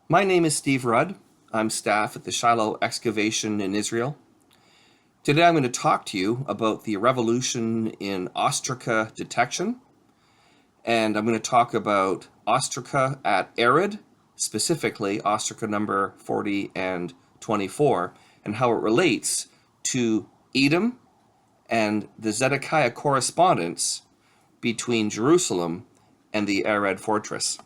My name is Steve Rudd. I'm staff at the Shiloh Excavation in Israel. Today I'm going to talk to you about the revolution in ostraca detection, and I'm going to talk about ostraca at Arad, specifically ostraca number 40 and 24, and how it relates to Edom and the Zedekiah correspondence between Jerusalem and the Arad fortress.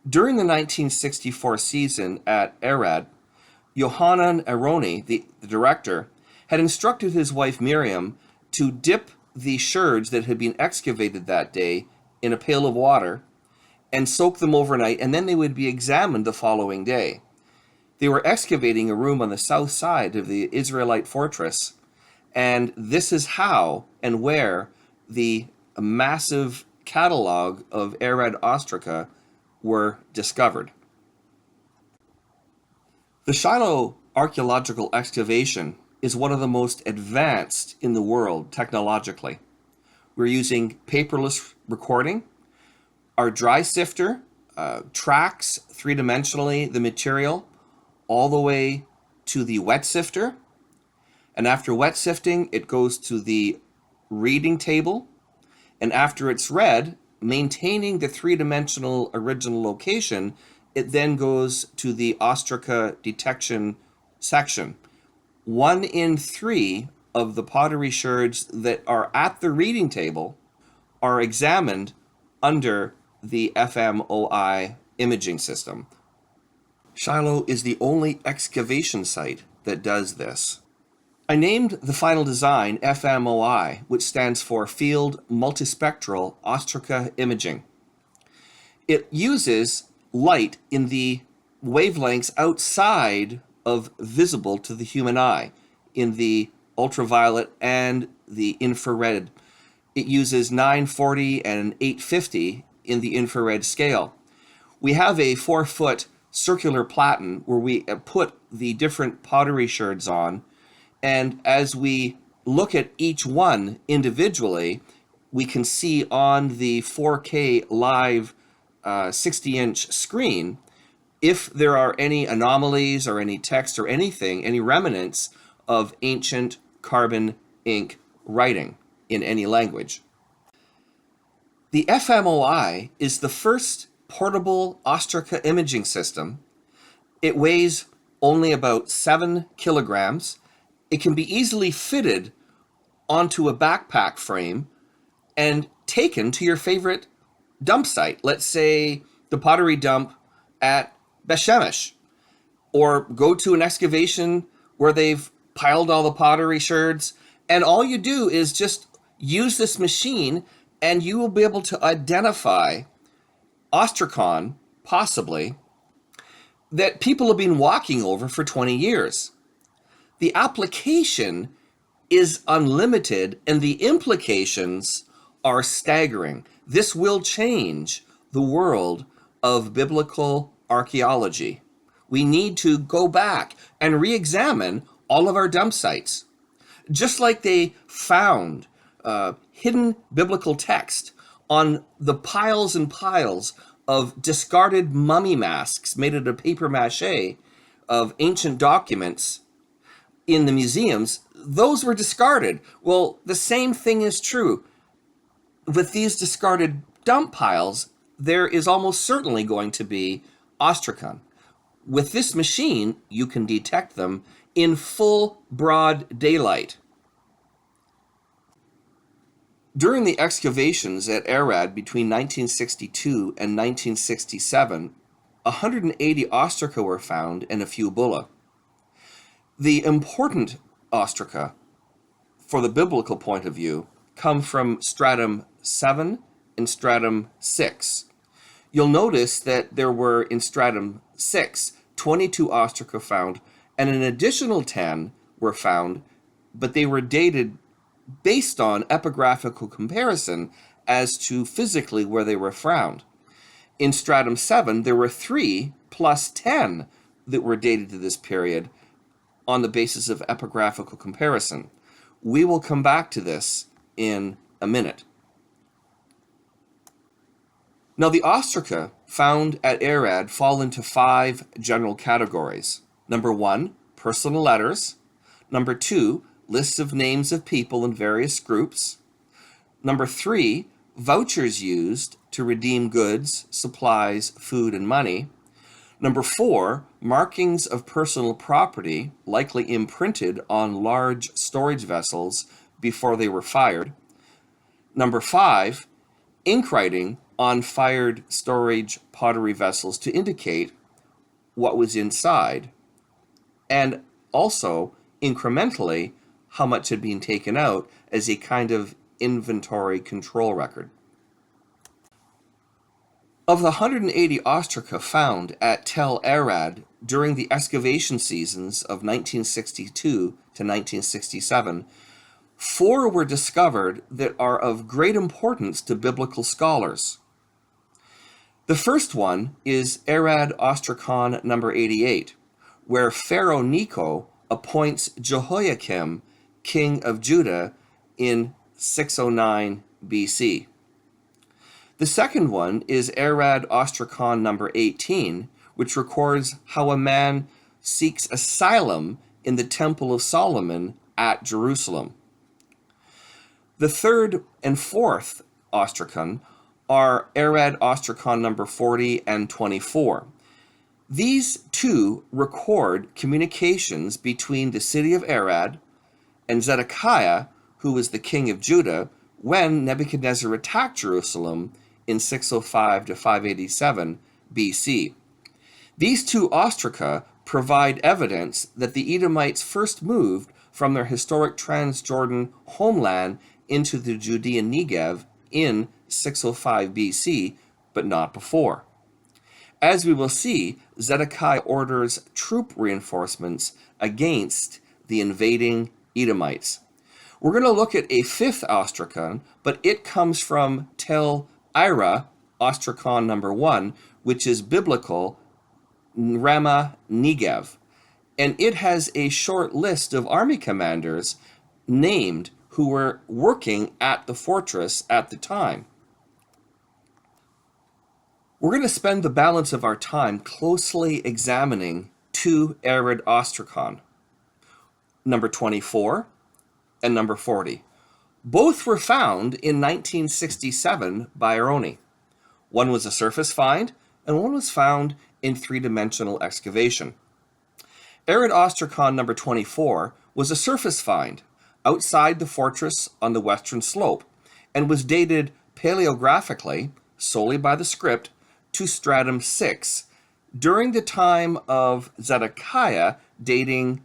During the 1964 season at Arad, Yohanan Aroni, the director, had instructed his wife Miriam to dip the sherds that had been excavated that day in a pail of water and soak them overnight, and then they would be examined the following day. They were excavating a room on the south side of the Israelite fortress, and this is how and where the massive catalog of Arad Ostraca were discovered. The Shiloh Archaeological Excavation is one of the most advanced in the world technologically. We're using paperless recording. Our dry sifter tracks three-dimensionally the material all the way to the wet sifter. And after wet sifting, it goes to the reading table. And after it's read, maintaining the three-dimensional original location, it then goes to the ostraca detection section. 1 in 3 of the pottery sherds that are at the reading table are examined under the FMOI imaging system. Shiloh is the only excavation site that does this. I named the final design FMOI, which stands for Field Multispectral Ostraca Imaging. It uses light in the wavelengths outside of visible to the human eye, in the ultraviolet and the infrared. It uses 940 and 850 in the infrared scale. We have a 4-foot circular platen where we put the different pottery sherds on, and as we look at each one individually, we can see on the 4K live 60-inch screen if there are any anomalies or any text or anything, any remnants of ancient carbon ink writing in any language. The FMOI is the first portable ostraca imaging system. It weighs only about 7 kilograms. It can be easily fitted onto a backpack frame and taken to your favorite dump site. Let's say the pottery dump at Beth Shemesh, or go to an excavation where they've piled all the pottery sherds, and all you do is just use this machine and you will be able to identify ostracon, possibly, that people have been walking over for 20 years. The application is unlimited and the implications are staggering. This will change the world of biblical archaeology. We need to go back and re-examine all of our dump sites. Just like they found hidden biblical text on the piles and piles of discarded mummy masks made out of paper mache of ancient documents in the museums, those were discarded. Well, the same thing is true. With these discarded dump piles, there is almost certainly going to be ostracon. With this machine, you can detect them in full broad daylight. During the excavations at Arad between 1962 and 1967, 180 ostraca were found and a few bulla. The important ostraca, for the biblical point of view, come from stratum 7 and stratum 6. You'll notice that there were in stratum 6, 22 ostraca found, and an additional 10 were found, but they were dated based on epigraphical comparison as to physically where they were found. In stratum 7, there were 3 plus 10 that were dated to this period on the basis of epigraphical comparison. We will come back to this in a minute. Now, the ostraca found at Arad fall into 5 general categories. Number 1, personal letters. Number 2, lists of names of people in various groups. Number 3, vouchers used to redeem goods, supplies, food, and money. Number 4, markings of personal property, likely imprinted on large storage vessels before they were fired. Number 5, ink writing on fired storage pottery vessels to indicate what was inside, and also incrementally how much had been taken out as a kind of inventory control record. Of the 180 ostraca found at Tel Arad during the excavation seasons of 1962 to 1967, 4 were discovered that are of great importance to biblical scholars. The first one is Arad Ostracon number 88, where Pharaoh Necho appoints Jehoiakim king of Judah in 609 BC. The second one is Arad Ostracon number 18, which records how a man seeks asylum in the Temple of Solomon at Jerusalem. The third and fourth ostracon are Arad Ostracon number 40 and 24. These 2 record communications between the city of Arad and Zedekiah, who was the king of Judah, when Nebuchadnezzar attacked Jerusalem in 605 to 587 BC. These 2 ostraca provide evidence that the Edomites first moved from their historic Transjordan homeland into the Judean Negev in 605 BC, but not before. As we will see, Zedekiah orders troop reinforcements against the invading Edomites. We're going to look at a 5th ostracon, but it comes from Tel Ira, ostracon number 1, which is biblical Ramah Negev, and it has a short list of army commanders named who were working at the fortress at the time. We're going to spend the balance of our time closely examining 2 Arad ostracon, number 24 and number 40. Both were found in 1967 by Aroni. One was a surface find, and one was found in 3-dimensional excavation. Arad ostracon number 24 was a surface find outside the fortress on the western slope, and was dated paleographically, solely by the script, to stratum 6, during the time of Zedekiah, dating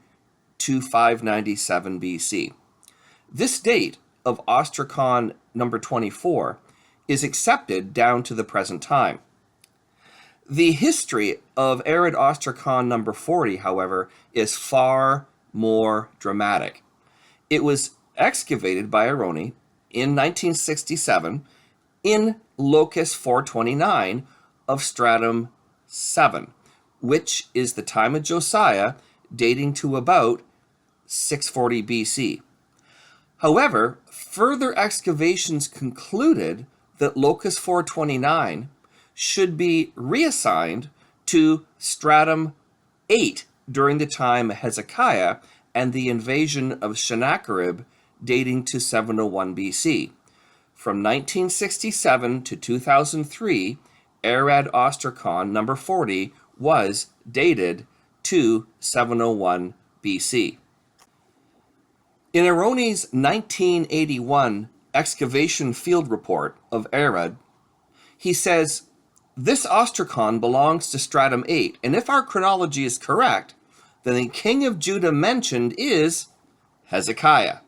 to 597 BC. This date of ostracon number 24 is accepted down to the present time. The history of Arad ostracon number 40, however, is far more dramatic. It was excavated by Aroni in 1967 in locus 429 of stratum 7, which is the time of Josiah, dating to about 640 BC. However, further excavations concluded that locus 429 should be reassigned to stratum 8 during the time of Hezekiah and the invasion of Sennacherib, dating to 701 BC. From 1967 to 2003, Arad ostracon number 40 was dated to 701 BC. In Aroni's 1981 excavation field report of Arad, he says, "This ostracon belongs to stratum 8, and if our chronology is correct, then the king of Judah mentioned is Hezekiah."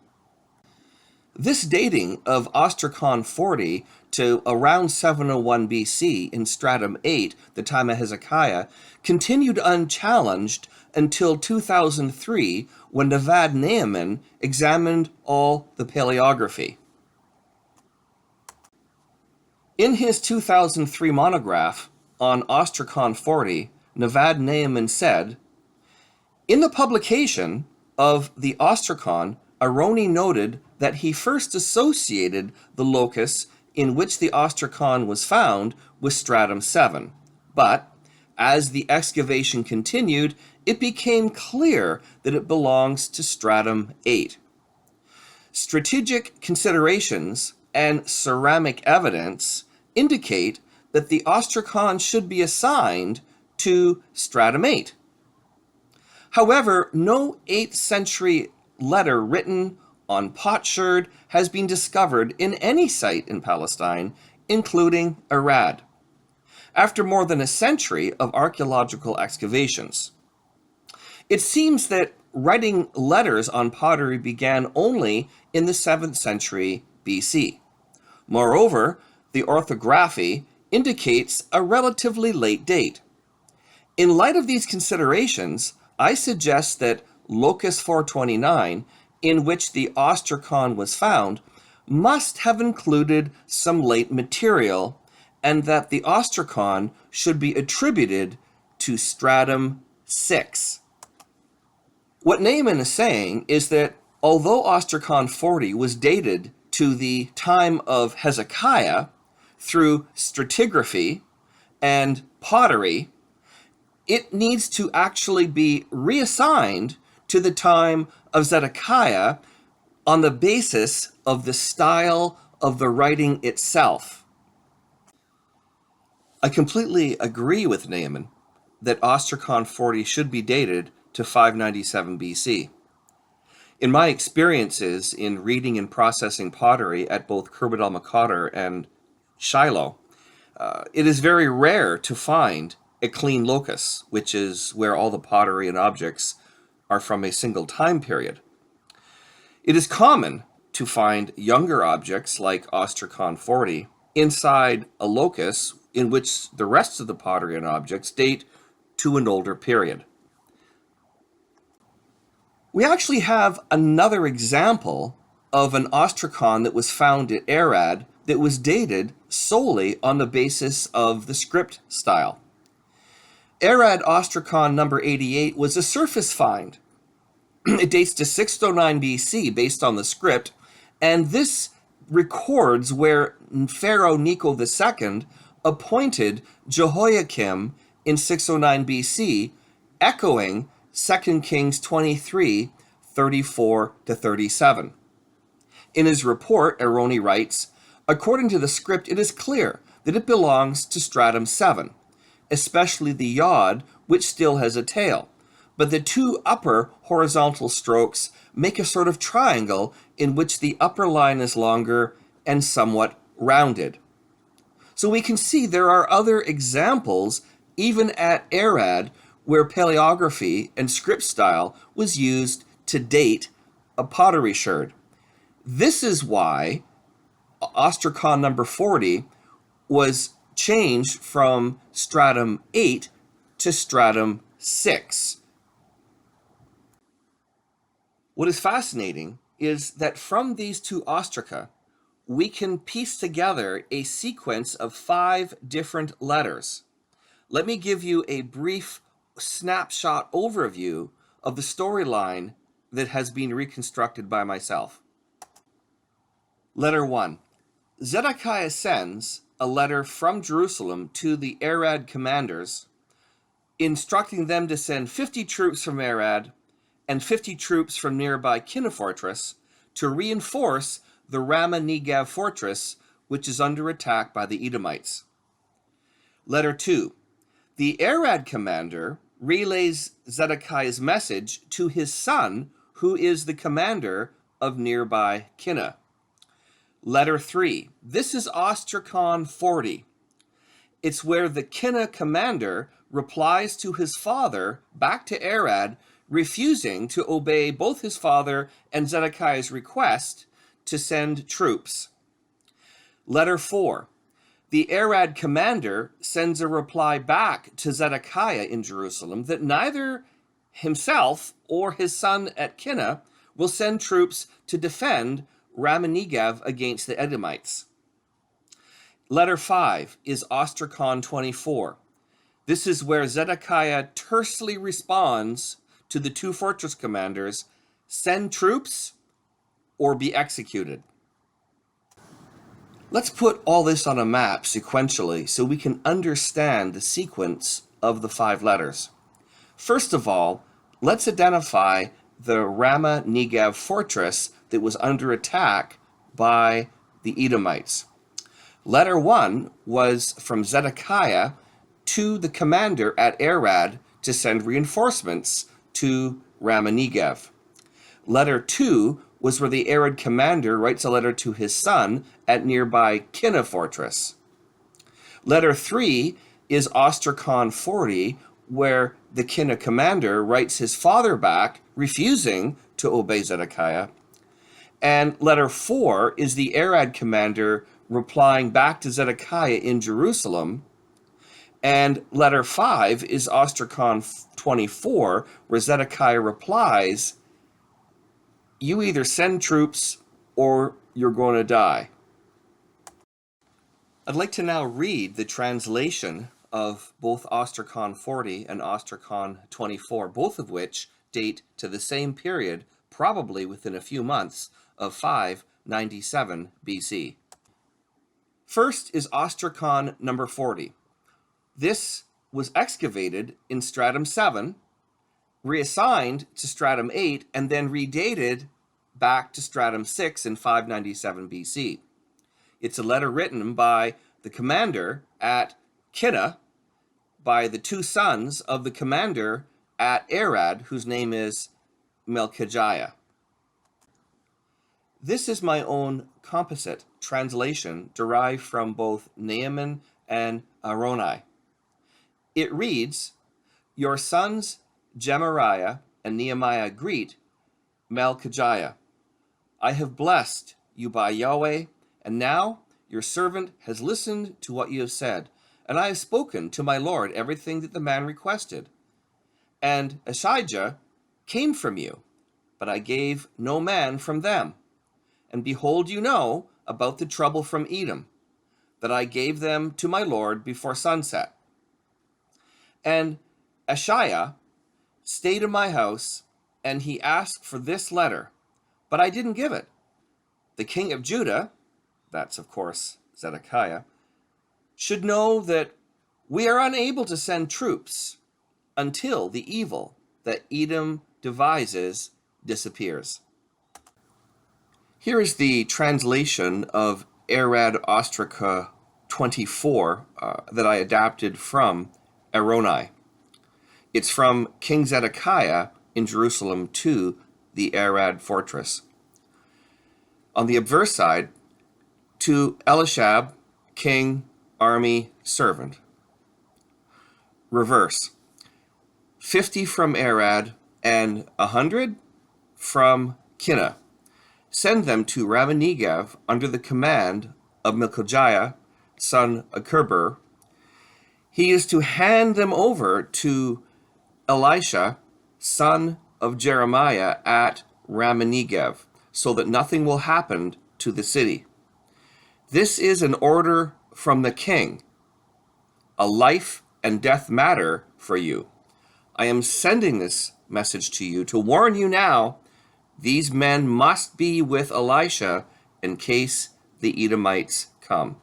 This dating of ostracon 40 to around 701 BC in stratum 8, the time of Hezekiah, continued unchallenged until 2003, when Nebuchadnezzar examined all the paleography. In his 2003 monograph on ostracon 40, Nebuchadnezzar said, "In the publication of the ostracon, Aroni noted that he first associated the locus in which the ostracon was found was stratum 7, but as the excavation continued, it became clear that it belongs to stratum 8. Strategic considerations and ceramic evidence indicate that the ostracon should be assigned to stratum 8. However, no 8th century letter written on potsherd has been discovered in any site in Palestine, including Arad, after more than a century of archaeological excavations. It seems that writing letters on pottery began only in the 7th century BC. Moreover, the orthography indicates a relatively late date. In light of these considerations, I suggest that Locus 429, in which the ostracon was found, must have included some late material, and that the ostracon should be attributed to stratum 6. What Naaman is saying is that although ostracon 40 was dated to the time of Hezekiah through stratigraphy and pottery, it needs to actually be reassigned to the time of Zedekiah on the basis of the style of the writing itself. I completely agree with Naaman that ostracon 40 should be dated to 597 BC. In my experiences in reading and processing pottery at both Khirbet el-Mekadr and Shiloh, it is very rare to find a clean locus, which is where all the pottery and objects are from a single time period. It is common to find younger objects like ostracon 40 inside a locus in which the rest of the pottery and objects date to an older period. We actually have another example of an ostracon that was found at Arad that was dated solely on the basis of the script style. Arad ostracon number 88 was a surface find. It dates to 609 BC based on the script, and this records where Pharaoh Necho II appointed Jehoiakim in 609 BC, echoing 2 Kings 23, 34-37. In his report, Aroni writes, according to the script, it is clear that it belongs to stratum 7, especially the yod, which still has a tail, but the two upper horizontal strokes make a sort of triangle in which the upper line is longer and somewhat rounded. So we can see there are other examples, even at Arad, where paleography and script style was used to date a pottery sherd. This is why ostracon number 40 was changed from stratum 8 to stratum 6. What is fascinating is that from these two ostraca, we can piece together a sequence of 5 different letters. Let me give you a brief snapshot overview of the storyline that has been reconstructed by myself. Letter 1. Zedekiah sends a letter from Jerusalem to the Arad commanders, instructing them to send 50 troops from Arad and 50 troops from nearby Kinna fortress to reinforce the Ramah Negev fortress, which is under attack by the Edomites. Letter 2. The Arad commander relays Zedekiah's message to his son, who is the commander of nearby Kinna. Letter 3. This is ostracon 40. It's where the Kinna commander replies to his father back to Arad, refusing to obey both his father and Zedekiah's request to send troops. Letter 4. The Arad commander sends a reply back to Zedekiah in Jerusalem that neither himself or his son at Kinna will send troops to defend Ramah Negev against the Edomites. Letter 5 is ostracon 24. This is where Zedekiah tersely responds to the two fortress commanders, send troops or be executed. Let's put all this on a map sequentially so we can understand the sequence of the 5 letters. First of all, let's identify the Ramat Negev fortress that was under attack by the Edomites. Letter 1 was from Zedekiah to the commander at Arad to send reinforcements to Ramat Negev. Letter 2 was where the Arad commander writes a letter to his son at nearby Kinna fortress. Letter 3 is Ostracon 40, where the Kinna commander writes his father back, refusing to obey Zedekiah. And letter 4 is the Arad commander replying back to Zedekiah in Jerusalem. And letter 5 is Ostracon 24, where Zedekiah replies, "You either send troops or you're going to die." I'd like to now read the translation of both Ostracon 40 and Ostracon 24, both of which date to the same period, probably within a few months, of 597 BC. First is Ostracon number 40. This was excavated in Stratum 7, reassigned to Stratum 8, and then redated back to Stratum 6 in 597 BC. It's a letter written by the commander at Kinna, by the 2 sons of the commander at Arad, whose name is Melchijah. This is my own composite translation derived from both Naaman and Aroni. It reads, "Your sons Gemariah and Nehemiah greet Melchijah. I have blessed you by Yahweh, and now your servant has listened to what you have said, and I have spoken to my Lord everything that the man requested. And Ashijah came from you, but I gave no man from them. And behold, you know about the trouble from Edom, that I gave them to my Lord before sunset. And Ashiah stayed in my house, and he asked for this letter, but I didn't give it. The king of Judah," that's of course Zedekiah, "should know that we are unable to send troops until the evil that Edom devises disappears." Here is the translation of Arad Ostraca 24 that I adapted from Aroni. It's from King Zedekiah in Jerusalem to the Arad fortress. On the obverse side, to Elishab, king, army, servant. Reverse, 50 from Arad and 100 from Kinna. Send them to Ramat Negev under the command of Melchijah, son of Kerber. He is to hand them over to Elisha, son of Jeremiah, at Ramat Negev, so that nothing will happen to the city. This is an order from the king, a life and death matter for you. I am sending this message to you to warn you now. These men must be with Elisha in case the Edomites come.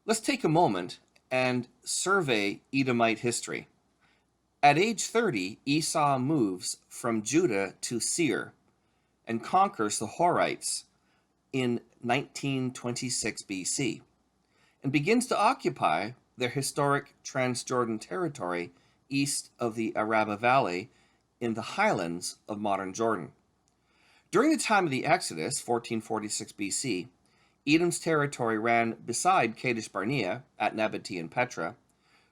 Let's take a moment and survey Edomite history. At age 30, Esau moves from Judah to Seir and conquers the Horites in 1926 BC and begins to occupy their historic Transjordan territory east of the Araba Valley in the highlands of modern Jordan. During the time of the Exodus, 1446 BC, Edom's territory ran beside Kadesh Barnea at Nabatee and Petra,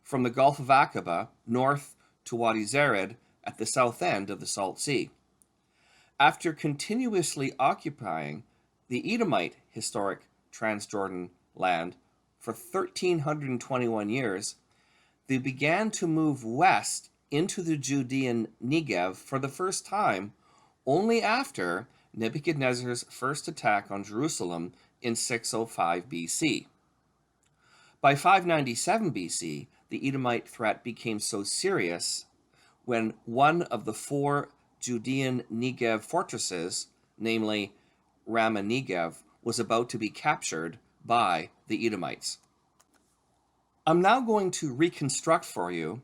from the Gulf of Aqaba north to Wadi Zered at the south end of the Salt Sea. After continuously occupying the Edomite historic Transjordan land for 1,321 years, they began to move west into the Judean Negev for the first time only after Nebuchadnezzar's first attack on Jerusalem in 605 BC. By 597 BC, the Edomite threat became so serious when one of the 4 Judean Negev fortresses, namely Ramat Negev, was about to be captured by the Edomites. I'm now going to reconstruct for you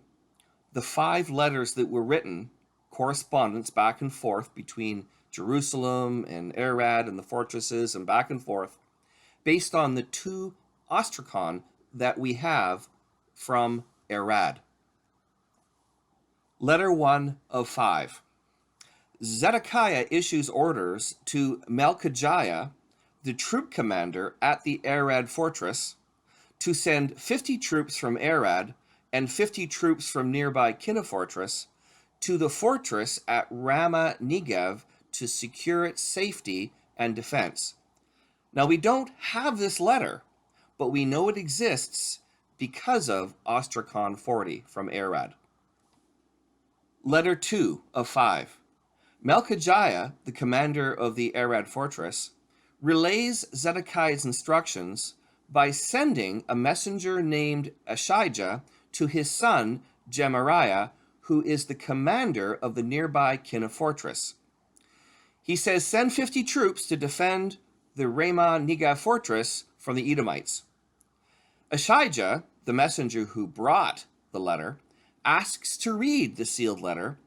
the 5 letters that were written, correspondence back and forth between Jerusalem and Arad and the fortresses and back and forth, based on the 2 ostracon that we have from Arad. Letter 1 of 5. Zedekiah issues orders to Melchijah, the troop commander at the Arad fortress, to send 50 troops from Arad and 50 troops from nearby Kinna fortress to the fortress at Ramah Negev to secure its safety and defense. Now, we don't have this letter, but we know it exists because of ostracon 40 from Arad. Letter 2 of 5. Melchijah, the commander of the Arad fortress, relays Zedekiah's instructions by sending a messenger named Ashijah to his son Gemariah, who is the commander of the nearby Kinna fortress. He says, send 50 troops to defend the Ramah Negev fortress from the Edomites. Ashijah, the messenger who brought the letter, asks to read the sealed letter,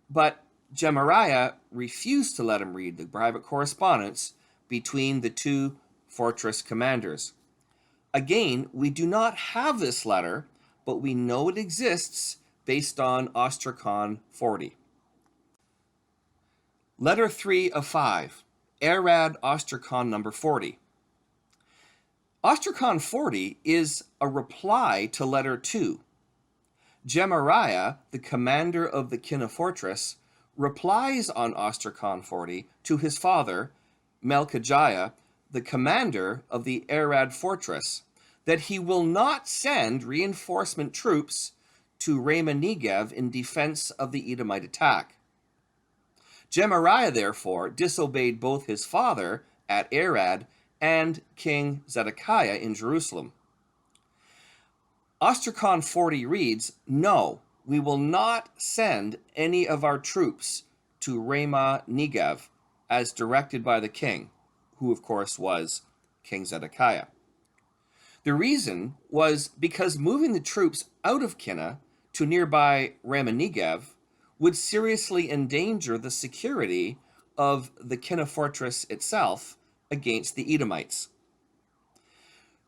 but Gemariah refused to let him read the private correspondence between the 2 fortress commanders. Again, we do not have this letter, but we know it exists based on ostracon 40. Letter 3 of 5. Arad ostracon number 40. Ostracon 40 is a reply to letter 2. Gemariah, the commander of the Kinna fortress, replies on ostracon 40 to his father, Melchijah, the commander of the Arad fortress, that he will not send reinforcement troops to Ramah Negev in defense of the Edomite attack. Gemariah, therefore, disobeyed both his father at Arad and King Zedekiah in Jerusalem. Ostracon 40 reads, no, we will not send any of our troops to Ramah Negev as directed by the king, who of course was King Zedekiah. The reason was because moving the troops out of Kinna to nearby Ramah Negev would seriously endanger the security of the Kinna fortress itself against the Edomites.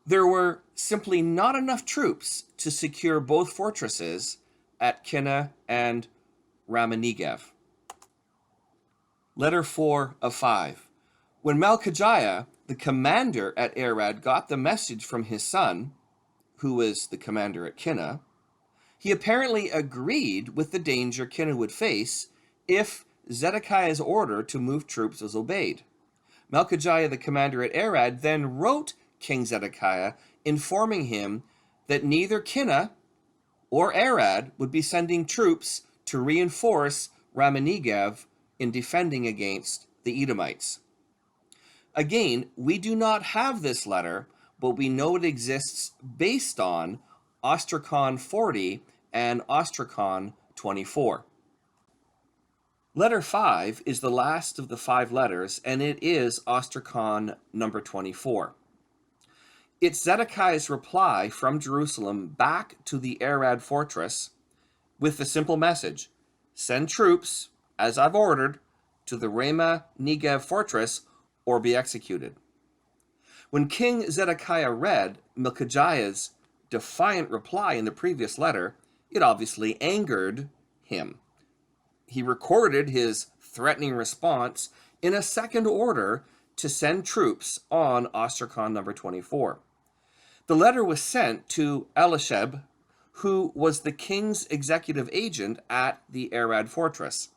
There were simply not enough troops to secure both fortresses at Kinna and Ramah Negev. Letter 4 of 5. When Melchijah, the commander at Arad, got the message from his son, who was the commander at Kinna, he apparently agreed with the danger Kinna would face if Zedekiah's order to move troops was obeyed. Melchijah, the commander at Arad, then wrote King Zedekiah, informing him that neither Kinna or Arad would be sending troops to reinforce Ramah Negev in defending against the Edomites. Again, we do not have this letter, but we know it exists based on ostracon 40 and ostracon 24. Letter 5 is the last of the 5 letters, and it is ostracon number 24. It's Zedekiah's reply from Jerusalem back to the Arad fortress with the simple message, send troops, as I've ordered, to the Ramah Negev fortress or be executed. When King Zedekiah read Melchijah's defiant reply in the previous letter, it obviously angered him. He recorded his threatening response in a second order to send troops on ostracon number 24. The letter was sent to Elisheb, who was the king's executive agent at the Arad fortress.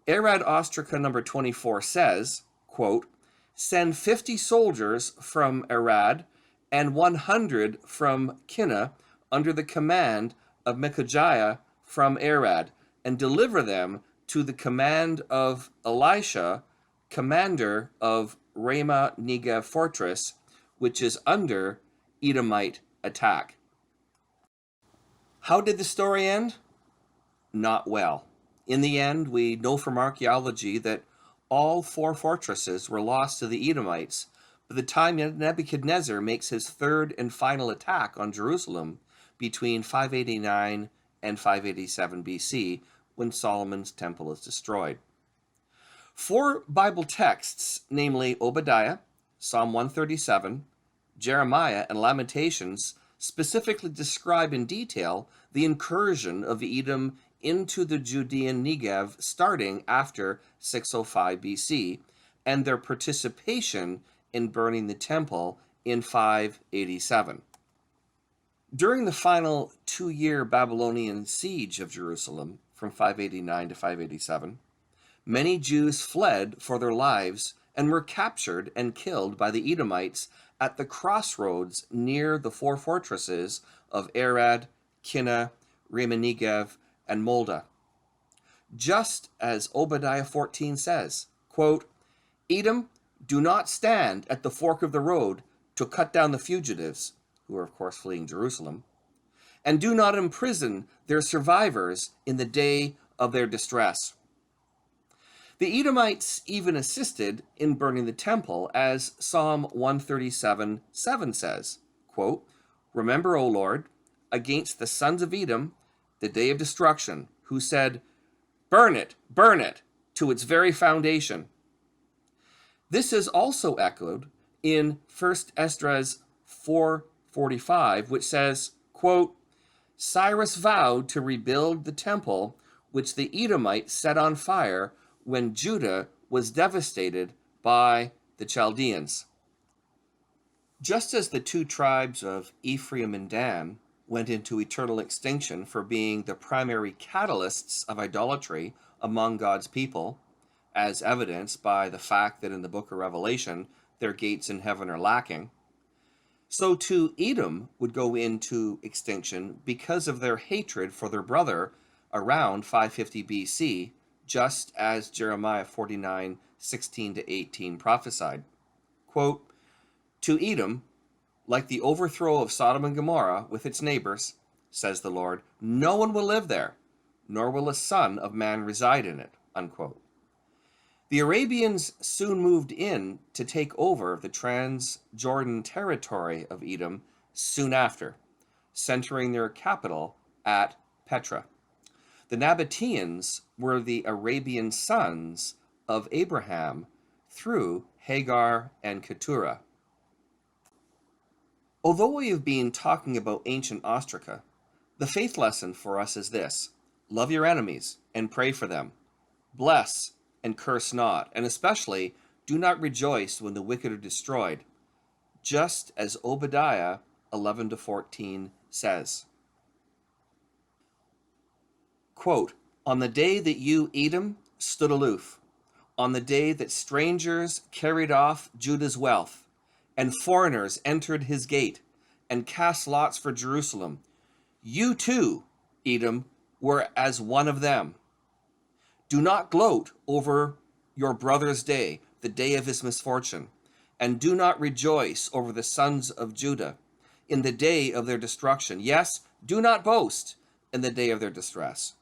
Arad Ostraca number 24 says, quote, send 50 soldiers from Arad and 100 from Kinna under the command of Melchijah from Arad, and deliver them to the command of Elisha, commander of Ramah Negev fortress, which is under Edomite attack. How did the story end? Not well. In the end, we know from archaeology that all four fortresses were lost to the Edomites by the time Nebuchadnezzar makes his third and final attack on Jerusalem between 589 and 587 BC, when Solomon's temple is destroyed. Four Bible texts, namely Obadiah, Psalm 137, Jeremiah, and Lamentations, specifically describe in detail the incursion of Edom into the Judean Negev starting after 605 BC, and their participation in burning the temple in 587. During the final 2-year Babylonian siege of Jerusalem from 589 to 587, many Jews fled for their lives and were captured and killed by the Edomites at the crossroads near the four fortresses of Arad, Kinneh, Negev, and Molda. Just as Obadiah 14 says, quote, "Edom, do not stand at the fork of the road to cut down the fugitives," who are of course fleeing Jerusalem, "and do not imprison their survivors in the day of their distress." The Edomites even assisted in burning the temple, as Psalm 137:7 says, quote, "Remember, O Lord, against the sons of Edom, the day of destruction, who said, burn it, to its very foundation." This is also echoed in 1 Esdras 4:45, which says, quote, "Cyrus vowed to rebuild the temple which the Edomites set on fire when Judah was devastated by the Chaldeans." Just as the two tribes of Ephraim and Dan went into eternal extinction for being the primary catalysts of idolatry among God's people, as evidenced by the fact that in the book of Revelation their gates in heaven are lacking, so too Edom would go into extinction because of their hatred for their brother around 550 BC, just as Jeremiah 49:16-18 prophesied. Quote, "To Edom, like the overthrow of Sodom and Gomorrah with its neighbors, says the Lord, no one will live there, nor will a son of man reside in it." Unquote. The Arabians soon moved in to take over the Transjordan territory of Edom soon after, centering their capital at Petra. The Nabateans were the Arabian sons of Abraham through Hagar and Keturah. Although we have been talking about ancient Ostraca, the faith lesson for us is this: love your enemies and pray for them. Bless and curse not, and especially do not rejoice when the wicked are destroyed, just as Obadiah 11-14 says. Quote, "On the day that you, Edom, stood aloof, on the day that strangers carried off Judah's wealth, and foreigners entered his gate, and cast lots for Jerusalem, you too, Edom, were as one of them. Do not gloat over your brother's day, the day of his misfortune, and do not rejoice over the sons of Judah in the day of their destruction. Yes, do not boast in the day of their distress.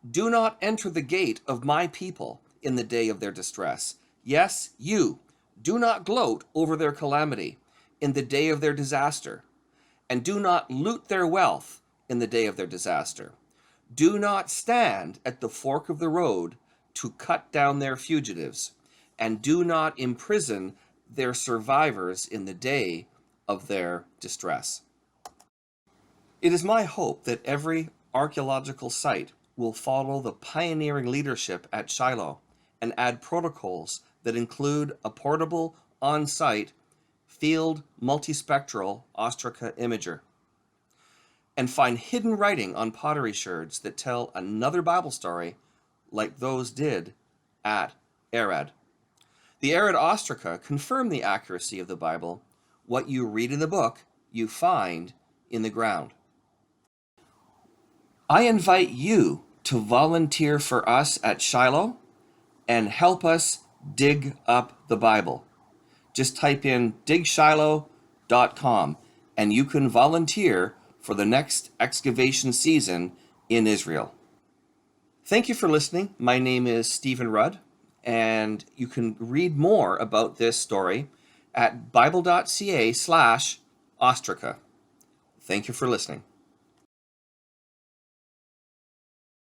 Do not enter the gate of my people in the day of their distress. Yes, you, do not gloat over their calamity in the day of their disaster, and do not loot their wealth in the day of their disaster. Do not stand at the fork of the road to cut down their fugitives, and do not imprison their survivors in the day of their distress." It is my hope that every archaeological site will follow the pioneering leadership at Shiloh and add protocols that include a portable, on-site Field Multispectral Ostraca Imager, and find hidden writing on pottery sherds that tell another Bible story like those did at Arad. The Arad Ostraca confirmed the accuracy of the Bible. What you read in the book, you find in the ground. I invite you to volunteer for us at Shiloh and help us dig up the Bible. Just type in digshiloh.com and you can volunteer for the next excavation season in Israel. Thank you for listening. My name is Stephen Rudd, And you can read more about this story at bible.ca/Ostraca. Thank you for listening.